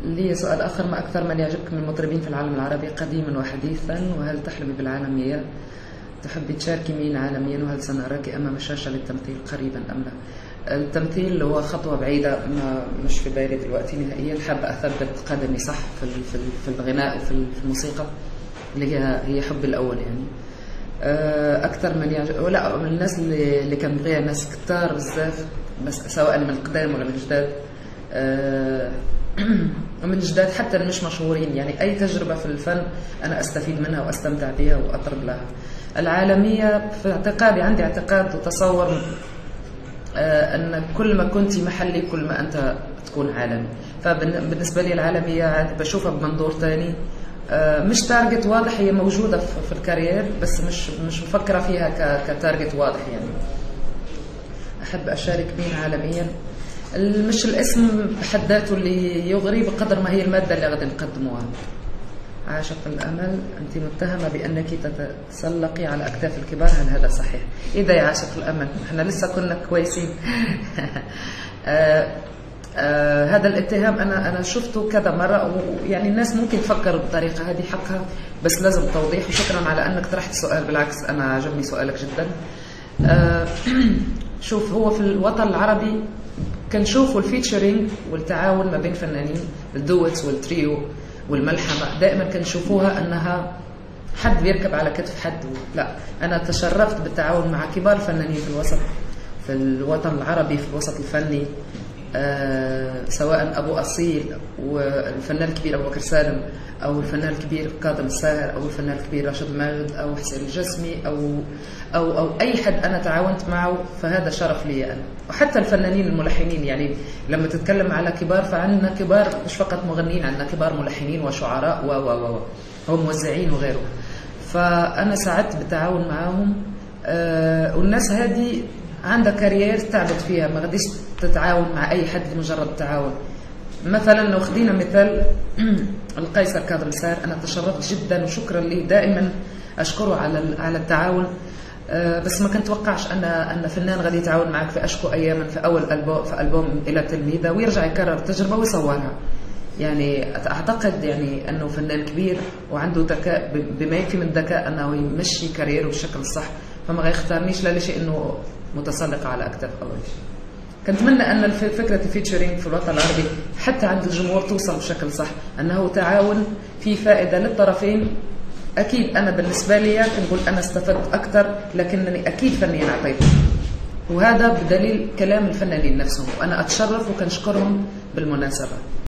لي سؤال آخر: ما أكثر من يعجبك من المطربين في العالم العربي قديما وحديثا، وهل تحلمي بالعالمية؟ تحبي تشاركي مين عالميا، وهل سنراك أمام الشاشة للتمثيل قريبا أم لا؟ التمثيل هو خطوة بعيدة، مش في بالي دلوقتي نهائيا. حابة أثبت قدمي صح في الغناء وفي الموسيقى اللي هي حبي الأول يعني. أكثر من يعجب لا، من الناس اللي كان بغيها ناس كتار بزاف، بس سواء من القدام ولا من الجداد. ومن الجداد حتى مش مشهورين يعني. أي تجربة في الفن أنا أستفيد منها وأستمتع بها وأطرب لها. العالمية في اعتقادي، عندي اعتقاد وتصور أن كل ما كنت محلي كل ما أنت تكون عالمي. فبالنسبة لي العالمية بشوفها بمنظور تاني. مش تارجت واضح، هي موجودة في الكارير بس مش مفكرة فيها كتارجت واضح يعني. أحب أشارك مين عالميا؟ مش الاسم بحد ذاته اللي يغري بقدر ما هي المادة اللي غادي نقدموها. عاشق الأمل: أنت متهمة بأنك تتسلقي على أكتاف الكبار، هل هذا صحيح؟ إيه ده يا عاشق الأمل؟ احنا لسه كنا كويسين. هذا الاتهام أنا شفته كذا مرة، ويعني الناس ممكن تفكر بالطريقة هذه، حقها، بس لازم توضيح. وشكرا على أنك طرحت السؤال، بالعكس أنا عجبني سؤالك جدا. شوف، هو في الوطن العربي كنشوفوا الفيتشرينج والتعاون ما بين فنانين، الدويتس والتريو والملحمة، دائما كنشوفوها أنها حد بيركب على كتف حد. لا، أنا تشرفت بالتعاون مع كبار الفنانين في الوطن العربي، في الوسط الفني، سواء أبو أصيل والفنان الكبير أبو بكر سالم، أو الفنان الكبير كاظم الساهر، أو الفنان الكبير راشد ماجد، أو حسين الجسمي، أو أي حد أنا تعاونت معه، فهذا شرف لي أنا. وحتى الفنانين الملحنين يعني، لما تتكلم على كبار فعندنا كبار مش فقط مغنيين، عندنا كبار ملحنين وشعراء وموزعين وغيره. فأنا سعدت بالتعاون معهم. والناس هذه عندها كارير تعبت فيها، ما غاديش تتعاون مع أي حد لمجرد التعاون. مثلا لو خدينا مثال القيصر كاظم الساهر، أنا تشرفت جدا وشكرا لي، دائما أشكره على التعاون. بس ما كنت توقعش أن فنان غادي يتعاون معك في أشكو أياما في أول ألبوم إلى تلميذة، ويرجع يكرر التجربة ويصورها. يعني أعتقد يعني أنه فنان كبير وعنده ذكاء، بما يكفي من ذكاء أنه يمشي كاريره بالشكل الصح، فما غيختارنيش لا لشيء أنه متسلق على أكتاف أول شيء. كنتمنى أن فكرة الفيتشرينج في الوطن العربي حتى عند الجمهور توصل بشكل صح، أنه تعاون فيه فائدة للطرفين. أكيد أنا بالنسبة لي كنقول أنا استفدت أكثر، لكنني أكيد فنيا أعطيت، وهذا بدليل كلام الفنانين نفسهم، وأنا أتشرف وكنشكرهم بالمناسبة.